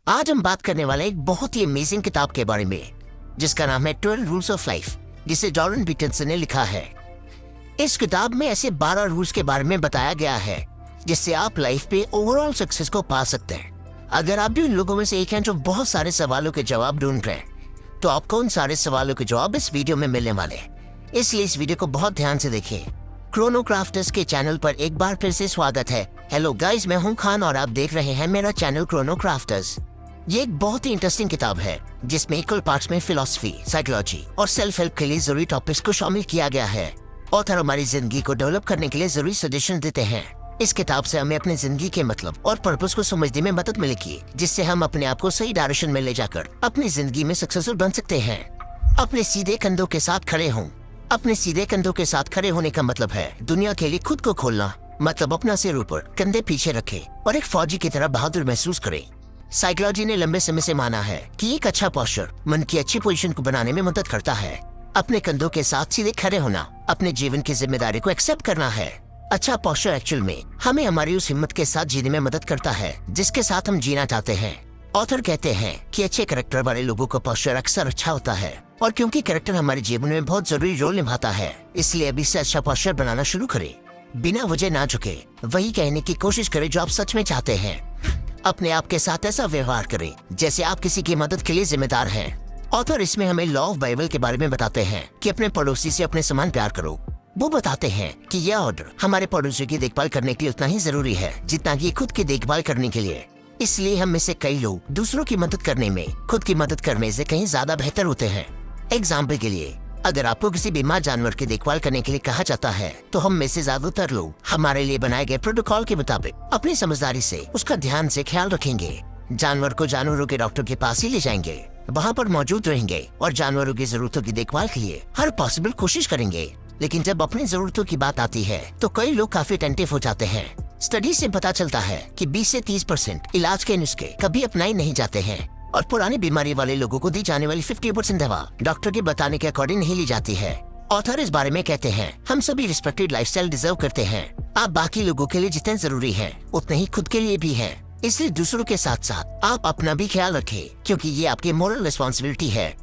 आज हम बात करने वाले एक बहुत ही अमेजिंग किताब के बारे में जिसका नाम है 12 रूल्स ऑफ लाइफ, जिसे जॉर्डन पीटरसन ने लिखा है। इस किताब में ऐसे 12 रूल्स के बारे में बताया गया है जिससे आप लाइफ पे ओवरऑल सक्सेस को पा सकते हैं। अगर आप भी उन लोगों में से एक हैं जो बहुत सारे सवालों के जवाब ढूंढ रहे हैं, तो आपको उन सारे सवालों के जवाब इस वीडियो में मिलने वाले हैं। इसलिए इस वीडियो को बहुत ध्यान से देखिए। क्रोनो क्राफ्टर्स के चैनल पर एक बार फिर से स्वागत है। हेलो गाइस, मैं हूं खान और आप देख रहे हैं मेरा चैनल क्रोनो क्राफ्टर्स। ये एक बहुत ही इंटरेस्टिंग किताब है जिसमें इक्वल पार्ट्स में फिलॉसफी, साइकोलॉजी और सेल्फ हेल्प के लिए जरूरी टॉपिक्स को शामिल किया गया है। ऑथर हमारी जिंदगी को डेवलप करने के लिए जरूरी सजेशन देते हैं। इस किताब से हमें अपनी जिंदगी के मतलब और पर्पस को समझने में मदद मिलेगी, जिससे हम अपने आप को सही डायरेक्शन में ले जाकर अपनी जिंदगी में सक्सेसफुल बन सकते हैं। अपने सीधे कंधों के साथ खड़े हों। अपने सीधे कंधों के साथ खड़े होने का मतलब है दुनिया के लिए खुद को खोलना। मतलब अपना सिर ऊपर, कंधे पीछे रखे और एक फौजी की तरह बहादुर महसूस करें। साइकोलॉजी ने लंबे समय से माना है कि एक अच्छा पोस्चर मन की अच्छी पोजीशन को बनाने में मदद करता है। अपने कंधों के साथ सीधे खड़े होना अपने जीवन की जिम्मेदारी को एक्सेप्ट करना है। अच्छा पोस्चर एक्चुअल में हमें हमारी उस हिम्मत के साथ जीने में मदद करता है जिसके साथ हम जीना चाहते हैं। ऑथर कहते हैं कि अच्छे कैरेक्टर वाले लोगों का पोस्चर अक्सर अच्छा होता है, और क्योंकि कैरेक्टर हमारे जीवन में बहुत जरूरी रोल निभाता है, इसलिए अभी से अच्छा पोस्चर बनाना शुरू करें। बिना वजह ना झुके, वही कहने की कोशिश करें जो आप सच में चाहते हैं। अपने आप के साथ ऐसा व्यवहार करें जैसे आप किसी की मदद के लिए जिम्मेदार हैं। ऑथर इसमें हमें लॉ ऑफ बाइबल के बारे में बताते हैं कि अपने पड़ोसी से अपने समान प्यार करो। वो बताते हैं कि यह ऑर्डर हमारे पड़ोसी की देखभाल करने के लिए उतना ही जरूरी है जितना कि खुद की देखभाल करने के लिए। इसलिए हम में से कई लोग दूसरों की मदद करने में खुद की मदद करने से कहीं ज्यादा बेहतर होते हैं। एग्जाम्पल के लिए, अगर आपको किसी बीमार जानवर की देखभाल करने के लिए कहा जाता है, तो हम में से ज्यादातर लोग हमारे लिए बनाए गए प्रोटोकॉल के मुताबिक अपनी समझदारी से उसका ध्यान से ख्याल रखेंगे। जानवर को जानवरों के डॉक्टर के पास ही ले जाएंगे, वहाँ पर मौजूद रहेंगे और जानवरों की जरूरतों की देखभाल के लिए हर पॉसिबल कोशिश करेंगे। लेकिन जब अपनी जरूरतों की बात आती है तो कई लोग काफी अटेंटिव हो जाते हैं। स्टडी से पता चलता है कि 20 से 30% इलाज के नुस्खे कभी अपनाए नहीं जाते हैं, और पुरानी बीमारी वाले लोगों को दी जाने वाली 50% दवा डॉक्टर के बताने के अकॉर्डिंग नहीं ली जाती है। ऑथर इस बारे में कहते हैं, हम सभी रिस्पेक्टेड लाइफस्टाइल डिजर्व करते हैं। आप बाकी लोगों के लिए जितने जरूरी हैं, उतने ही खुद के लिए भी हैं। इसलिए दूसरों के साथ साथ आप अपना भी ख्याल रखें, क्योंकि ये आपकी मोरल रिस्पॉन्सिबिलिटी है।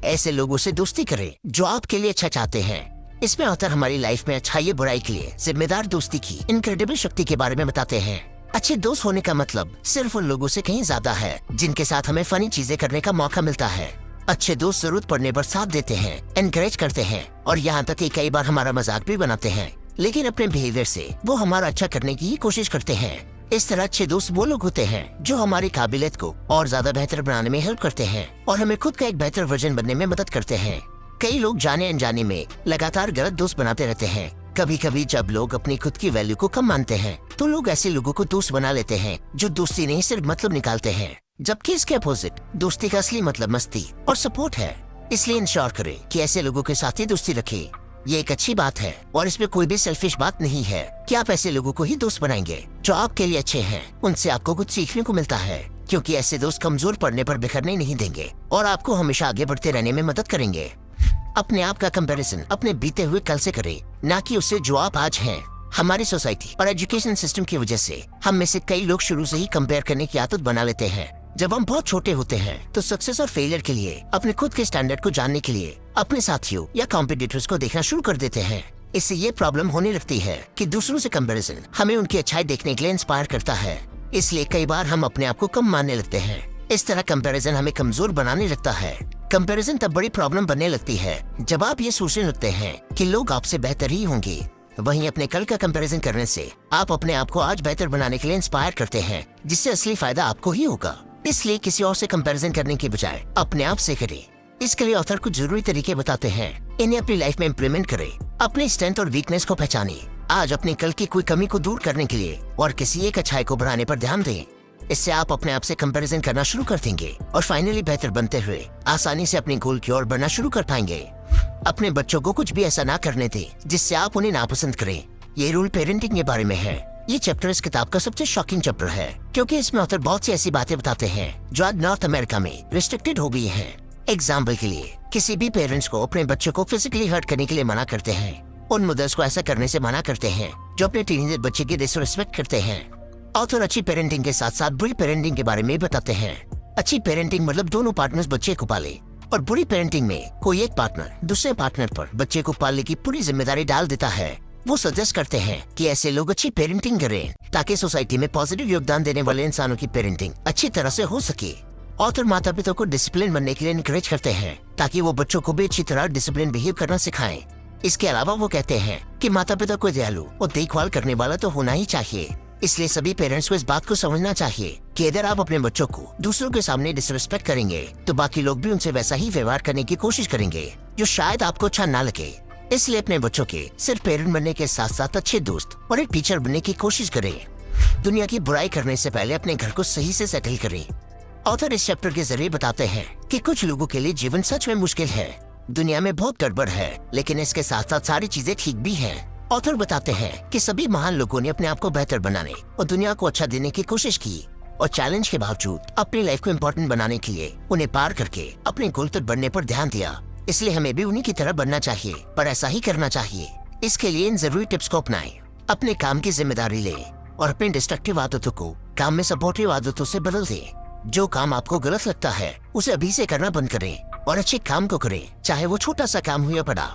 ऐसे लोगों से दोस्ती करें जो आपके लिए अच्छा चाहते हैं। इसमें ऑथर हमारी लाइफ में अच्छाई या बुराई के लिए जिम्मेदार दोस्ती की इनक्रेडिबल शक्ति के बारे में बताते हैं। अच्छे दोस्त होने का मतलब सिर्फ उन लोगों से कहीं ज्यादा है जिनके साथ हमें फनी चीजें करने का मौका मिलता है। अच्छे दोस्त जरूरत पड़ने पर साथ देते हैं, एनकरेज करते हैं और यहाँ तक कि कई बार हमारा मजाक भी बनाते हैं, लेकिन अपने बिहेवियर से वो हमारा अच्छा करने की कोशिश करते हैं। इस तरह अच्छे दोस्त वो लोग होते हैं जो हमारी काबिलियत को और ज्यादा बेहतर बनाने में हेल्प करते हैं और हमें खुद का एक बेहतर वर्जन बनने में मदद करते हैं। कई लोग जाने अनजाने में लगातार गलत दोस्त बनाते रहते हैं। कभी कभी जब लोग अपनी खुद की वैल्यू को कम मानते हैं, तो लोग ऐसे लोगों को दोस्त बना लेते हैं जो दोस्ती नहीं सिर्फ मतलब निकालते हैं, जबकि इसके अपोजिट दोस्ती का असली मतलब मस्ती और सपोर्ट है। इसलिए इंश्योर करें कि ऐसे लोगों के साथ ही दोस्ती रखें। ये एक अच्छी बात है और इसमें कोई भी सेल्फिश बात नहीं है कि आप ऐसे लोगों को ही दोस्त बनाएंगे जो आपके लिए अच्छे हैं। उनसे आपको कुछ सीखने को मिलता है, क्योंकि ऐसे दोस्त कमजोर पड़ने पर बिखरने नहीं देंगे और आपको हमेशा आगे बढ़ते रहने में मदद करेंगे। अपने आप का कंपैरिजन अपने बीते हुए कल से करें, ना कि उससे जो आप आज हैं। हमारी सोसाइटी और एजुकेशन सिस्टम की वजह से हम में से कई लोग शुरू से ही कंपेयर करने की आदत बना लेते हैं। जब हम बहुत छोटे होते हैं तो सक्सेस और फेलियर के लिए, अपने खुद के स्टैंडर्ड को जानने के लिए अपने साथियों या कॉम्पिटिटर्स को देखना शुरू कर देते हैं। इससे ये प्रॉब्लम होने लगती है कि दूसरों से कंपैरिजन हमें उनकी अच्छाई देखने के लिए इंस्पायर करता है। इसलिए कई बार हम अपने आप को कम मानने लगते हैं। इस तरह कंपैरिजन हमें कमजोर बनाने लगता है। कंपैरिजन तब बड़ी प्रॉब्लम बनने लगती है जब आप ये सोचने लगते हैं कि लोग आपसे बेहतर ही होंगे। वहीं अपने कल का कंपैरिजन करने से आप अपने आप को आज बेहतर बनाने के लिए इंस्पायर करते हैं, जिससे असली फायदा आपको ही होगा। इसलिए किसी और से कंपैरिजन करने के बजाय अपने आप से करें। इसके लिए ऑथर कुछ जरूरी तरीके बताते हैं। इन्हें अपनी लाइफ में इम्प्लीमेंट करें। अपनी स्ट्रेंथ और वीकनेस को पहचानें। आज अपने कल की कोई कमी को दूर करने के लिए और किसी एक अच्छाई को बढ़ाने पर ध्यान दें। इससे आप अपने आप से कंपैरिजन करना शुरू कर देंगे और फाइनली बेहतर बनते हुए आसानी से अपने गोल की ओर बढ़ना शुरू कर पाएंगे। अपने बच्चों को कुछ भी ऐसा ना करने दें जिससे आप उन्हें नापसंद करें। ये रूल पेरेंटिंग के बारे में है। ये चैप्टर इस किताब का सबसे शॉकिंग चैप्टर है, क्योंकि इसमें ऑथर बहुत सी ऐसी बातें बताते हैं जो आज नॉर्थ अमेरिका में रिस्ट्रिक्टेड हो गई हैं। एग्जाम्पल के लिए, किसी भी पेरेंट्स को अपने बच्चों को फिजिकली हर्ट करने के लिए मना करते हैं। उन मदर्स को ऐसा करने से मना करते हैं जो अपने टीनेजर बच्चे की डिसरिस्पेक्ट करते हैं। ऑथर अच्छी पेरेंटिंग के साथ साथ बुरी पेरेंटिंग के बारे में बताते हैं। अच्छी पेरेंटिंग मतलब दोनों पार्टनर्स बच्चे को पाले, और बुरी पेरेंटिंग में कोई एक पार्टनर दूसरे पार्टनर पर बच्चे को पालने की पूरी जिम्मेदारी डाल देता है। वो सजेस्ट करते हैं कि ऐसे लोग अच्छी पेरेंटिंग करें ताकि सोसाइटी में पॉजिटिव योगदान देने वाले इंसानों की पेरेंटिंग अच्छी तरह से हो सके। ऑथर माता पिता को डिसिप्लिन बनने के लिए इनकरेज करते हैं ताकि वो बच्चों को भी अच्छी तरह डिसिप्लिन बिहेव करना सिखाएं। इसके अलावा वो कहते हैं कि माता पिता को दयालु और देखभाल करने वाला तो होना ही चाहिए। इसलिए सभी पेरेंट्स को इस बात को समझना चाहिए कि अगर आप अपने बच्चों को दूसरों के सामने डिसरिस्पेक्ट करेंगे तो बाकी लोग भी उनसे वैसा ही व्यवहार करने की कोशिश करेंगे जो शायद आपको अच्छा ना लगे। इसलिए अपने बच्चों के सिर्फ पेरेंट बनने के साथ साथ अच्छे दोस्त और एक टीचर बनने की कोशिश करें। दुनिया की बुराई करने से पहले अपने घर को सही से सेटल करें। ऑथर इस चैप्टर के जरिए बताते हैं कि कुछ लोगों के लिए जीवन सच में मुश्किल है। दुनिया में बहुत गड़बड़ है, लेकिन इसके साथ साथ सारी चीजें ठीक भी हैं। ऑथर बताते हैं कि सभी महान लोगों ने अपने आप को बेहतर बनाने और दुनिया को अच्छा देने की कोशिश की और चैलेंज के बावजूद अपनी लाइफ को इम्पोर्टेंट बनाने के लिए उन्हें पार करके अपने गोल तक बढ़ने पर ध्यान दिया। इसलिए हमें भी उन्हीं की तरह बनना चाहिए, पर ऐसा ही करना चाहिए। इसके लिए इन जरूरी टिप्स को अपनाएं। अपने काम की जिम्मेदारी लें और अपनी डिस्ट्रक्टिव आदतों को काम में सपोर्टिव आदतों से बदल दें। जो काम आपको गलत लगता है उसे अभी से करना बंद करें और अच्छे काम को करें, चाहे वो छोटा सा काम हो या बड़ा।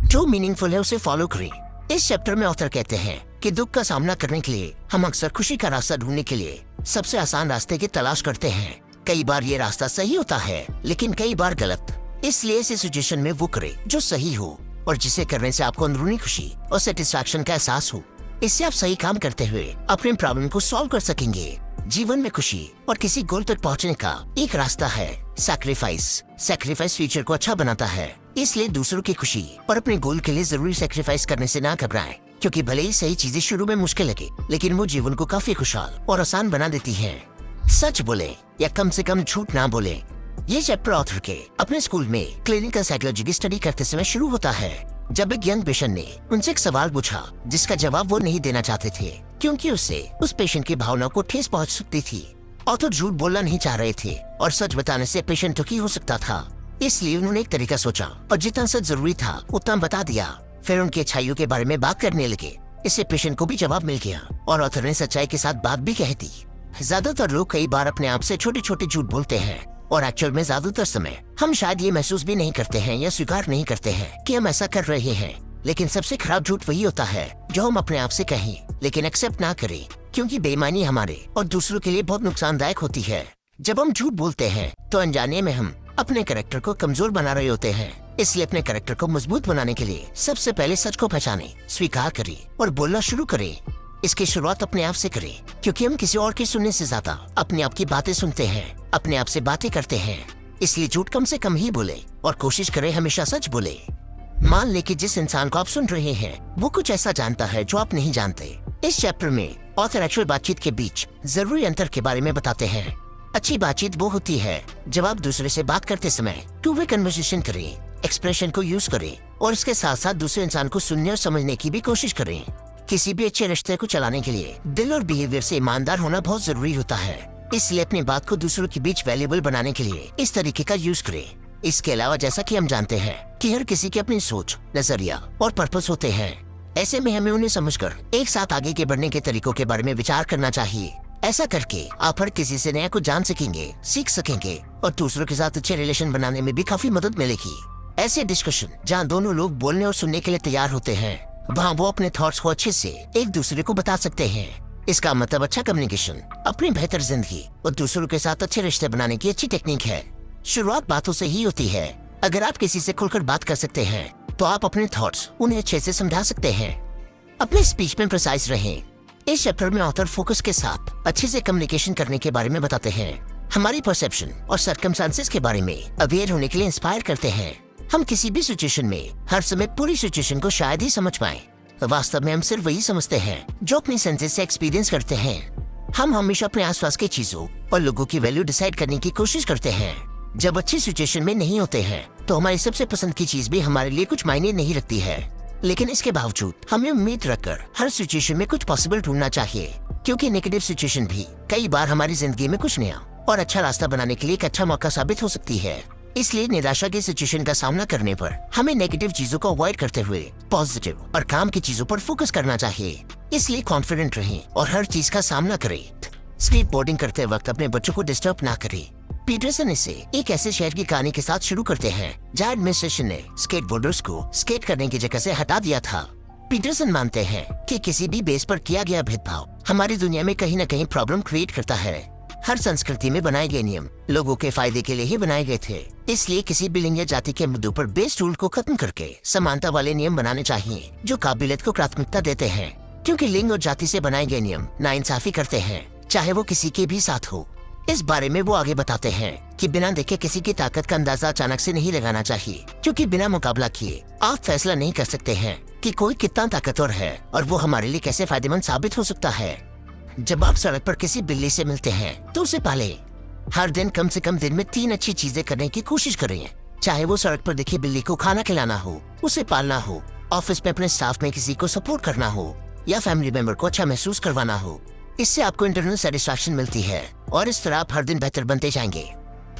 जो मीनिंगफुल है उसे फॉलो करें। इस चैप्टर में ऑथर कहते हैं कि दुख का सामना करने के लिए हम अक्सर खुशी का रास्ता ढूंढने के लिए सबसे आसान रास्ते की तलाश करते हैं। कई बार ये रास्ता सही होता है, लेकिन कई बार गलत। इसलिए इस सिचुएशन में वो करे जो सही हो और जिसे करने से आपको अंदरूनी खुशी और सेटिस्फैक्शन का एहसास हो। इससे आप सही काम करते हुए अपने प्रॉब्लम को सॉल्व कर सकेंगे। जीवन में खुशी और किसी गोल तक पहुंचने का एक रास्ता है सैक्रिफाइस। सैक्रिफाइस फ्यूचर को अच्छा बनाता है। इसलिए दूसरों की खुशी और अपने गोल के लिए जरूरी सैक्रिफाइस करने से ना घबराएं, क्योंकि भले ही सही चीजें शुरू में मुश्किल लगे, लेकिन वो जीवन को काफी खुशहाल और आसान बना देती है। सच बोले या कम से कम झूठ ना बोले। ये चैप्टर ऑथर के अपने स्कूल में क्लिनिकल साइकोलॉजी की स्टडी करते समय शुरू होता है, जब एक यंग पेशेंट ने उनसे एक सवाल पूछा जिसका जवाब वो नहीं देना चाहते थे, क्योंकि उससे उस पेशेंट की भावना को ठेस पहुंच सकती थी। ऑथर झूठ बोलना नहीं चाह रहे थे और सच बताने से पेशेंट दुखी हो सकता था। इसलिए उन्होंने एक तरीका सोचा और जितना सच जरूरी था उतना बता दिया। फिर उनकी अच्छाइयों के बारे में बात करने लगे। इससे पेशेंट को भी जवाब मिल गया और ऑथर ने सच्चाई के साथ बात भी कह दी। ज्यादातर लोग कई बार अपने आप से छोटे छोटे झूठ बोलते हैं और एक्चुअल में ज्यादातर समय हम शायद ये महसूस भी नहीं करते हैं या स्वीकार नहीं करते हैं कि हम ऐसा कर रहे हैं। लेकिन सबसे खराब झूठ वही होता है जो हम अपने आप से कहें लेकिन एक्सेप्ट ना करें, क्योंकि बेईमानी हमारे और दूसरों के लिए बहुत नुकसानदायक होती है। जब हम झूठ बोलते हैं तो अनजाने में हम अपने कैरेक्टर को कमजोर बना रहे होते हैं। इसलिए अपने कैरेक्टर को मजबूत बनाने के लिए सबसे पहले सच को पहचानें, स्वीकार करें और बोलना शुरू करें। इसकी शुरुआत अपने आप से करें, क्योंकि हम किसी और की सुनने से ज्यादा अपने आप की बातें सुनते हैं, अपने आप से बातें करते हैं। इसलिए झूठ कम से कम ही बोले और कोशिश करें हमेशा सच बोले। मान ले कि जिस इंसान को आप सुन रहे हैं वो कुछ ऐसा जानता है जो आप नहीं जानते। इस चैप्टर में ऑथर एक्चुअल बातचीत के बीच जरूरी अंतर के बारे में बताते हैं। अच्छी बातचीत वो होती है जब आप दूसरे से बात करते समय टू वे कन्वर्सेशन करें, एक्सप्रेशन को यूज करें और इसके साथ साथ दूसरे इंसान को सुनने और समझने की भी कोशिश करें। किसी भी अच्छे रिश्ते को चलाने के लिए दिल और बिहेवियर से ईमानदार होना बहुत जरूरी होता है। इसलिए अपनी बात को दूसरों के बीच वैल्यूएबल बनाने के लिए इस तरीके का यूज करें। इसके अलावा जैसा कि हम जानते हैं कि हर किसी की अपनी सोच, नजरिया और पर्पस होते हैं। ऐसे में हमें उन्हें समझकर एक साथ आगे के बढ़ने के तरीकों के बारे में विचार करना चाहिए। ऐसा करके आप हर किसी से नया कुछ जान सकेंगे, सीख सकेंगे और दूसरों के साथ अच्छे रिलेशन बनाने में भी काफी मदद मिलेगी। ऐसे डिस्कशन जहाँ दोनों लोग बोलने और सुनने के लिए तैयार होते हैं, वहाँ वो अपने थॉट्स को अच्छे से एक दूसरे को बता सकते हैं। इसका मतलब अच्छा कम्युनिकेशन अपनी बेहतर जिंदगी और दूसरों के साथ अच्छे रिश्ते बनाने की अच्छी टेक्निक है। शुरुआत बातों से ही होती है। अगर आप किसी से खुलकर बात कर सकते हैं तो आप अपने थॉट्स उन्हें अच्छे से समझा सकते हैं। अपने स्पीच में प्रिसाइज रहें। इस चैप्टर में ऑथर फोकस के साथ अच्छे से कम्युनिकेशन करने के बारे में बताते हैं। हमारी परसेप्शन और सर्कमस्टांसेस के बारे में अवेयर होने के लिए इंस्पायर करते हैं। हम किसी भी सिचुएशन में हर समय पूरी सिचुएशन को शायद ही समझ पाए। वास्तव में हम सिर्फ वही समझते हैं जो अपनी सेंसेस से एक्सपीरियंस करते हैं। हम हमेशा अपने आसपास की चीजों और लोगों की वैल्यू डिसाइड करने की कोशिश करते हैं। जब अच्छी सिचुएशन में नहीं होते हैं तो हमारी सबसे पसंद की चीज भी हमारे लिए कुछ मायने नहीं रखती है। लेकिन इसके बावजूद हमें उम्मीद रखकर हर सिचुएशन में कुछ पॉसिबल ढूंढना चाहिए, क्योंकि नेगेटिव सिचुएशन भी कई बार हमारी जिंदगी में कुछ नया और अच्छा रास्ता बनाने के लिए एक अच्छा मौका साबित हो सकती है। इसलिए निराशा की सिचुएशन का सामना करने पर हमें नेगेटिव चीजों को अवॉइड करते हुए पॉजिटिव और काम की चीजों पर फोकस करना चाहिए। इसलिए कॉन्फिडेंट रहें और हर चीज का सामना करें। स्लीप बोर्डिंग करते वक्त अपने बच्चों को डिस्टर्ब ना करें। पीटरसन इसे एक ऐसे शहर की कहानी के साथ शुरू करते हैं जहाँ एडमिनिस्ट्रेशन ने स्केटबोर्डर्स को स्केट करने की जगह से हटा दिया था। पीटरसन मानते हैं कि किसी भी बेस पर किया गया भेदभाव हमारी दुनिया में कहीं न कहीं प्रॉब्लम क्रिएट करता है। हर संस्कृति में बनाए गए नियम लोगों के फायदे के लिए ही बनाए गए थे, इसलिए किसी भी लिंग या जाति के मुद्दों पर बेस्ड रूल को खत्म करके समानता वाले नियम बनाने चाहिए जो काबिलियत को प्राथमिकता देते हैं, क्योंकि लिंग और जाति से बनाए गए नियम नाइंसाफी करते हैं, चाहे वो किसी के भी साथ हो। इस बारे में वो आगे बताते हैं कि बिना देखे किसी की ताकत का अंदाजा अचानक से नहीं लगाना चाहिए, क्योंकि बिना मुकाबला किए आप फैसला नहीं कर सकते हैं कि कोई कितना ताकतवर है और वो हमारे लिए कैसे फायदेमंद साबित हो सकता है। जब आप सड़क पर किसी बिल्ली से मिलते हैं तो उसे पाले। हर दिन कम से कम दिन में 3 अच्छी चीजें करने की कोशिश करें, चाहे वो सड़क पर दिखी बिल्ली को खाना खिलाना हो, उसे पालना हो, ऑफिस में अपने स्टाफ में किसी को सपोर्ट करना हो या फैमिली मेंबर को अच्छा महसूस करवाना हो। इससे आपको इंटरनल सेटिस्फैक्शन मिलती है और इस तरह आप हर दिन बेहतर बनते जाएंगे।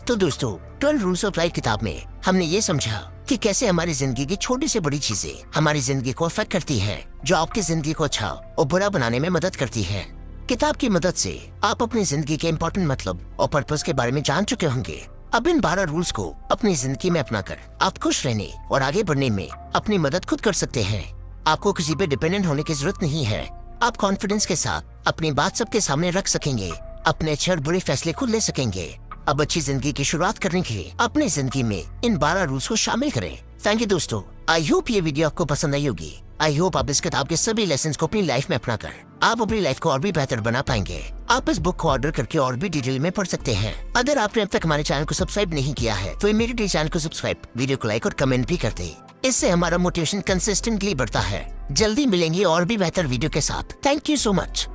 तो दोस्तों, 12 रूल्स ऑफ लाइफ किताब में हमने ये समझा कि कैसे हमारी जिंदगी की छोटी से बड़ी चीजें हमारी जिंदगी को अफेक्ट करती हैं, जो आपकी जिंदगी को अच्छा और बुरा बनाने में मदद करती है। किताब की मदद से आप अपनी जिंदगी के इम्पोर्टेंट मतलब और पर्पस के बारे में जान चुके होंगे। अब इन 12 रूल्स को अपनी जिंदगी में अपनाकर आप खुश रहने और आगे बढ़ने में अपनी मदद खुद कर सकते हैं। आपको किसी पे डिपेंडेंट होने की जरूरत नहीं है। आप कॉन्फिडेंस के साथ अपनी बात सबके सामने रख सकेंगे, अपने अच्छे और बुरे फैसले खुद ले सकेंगे। अब अच्छी जिंदगी की शुरुआत करने के लिए अपनी जिंदगी में इन 12 रूल्स को शामिल करें। थैंक यू दोस्तों, आई होप ये वीडियो आपको पसंद आई होगी। आई होप आप इस किताब के सभी लेसन्स को अपनी लाइफ में अपनाकर आप अपनी लाइफ को और भी बेहतर बना पाएंगे। आप इस बुक को ऑर्डर करके और भी डिटेल में पढ़ सकते हैं। अगर आपने अब तक हमारे चैनल को सब्सक्राइब नहीं किया है तो इमीडिएटली चैनल को सब्सक्राइब, वीडियो को लाइक और कमेंट भी कर दे। इससे हमारा मोटिवेशन कंसिस्टेंटली बढ़ता है। जल्दी मिलेंगे और भी बेहतर वीडियो के साथ। Thank you so much.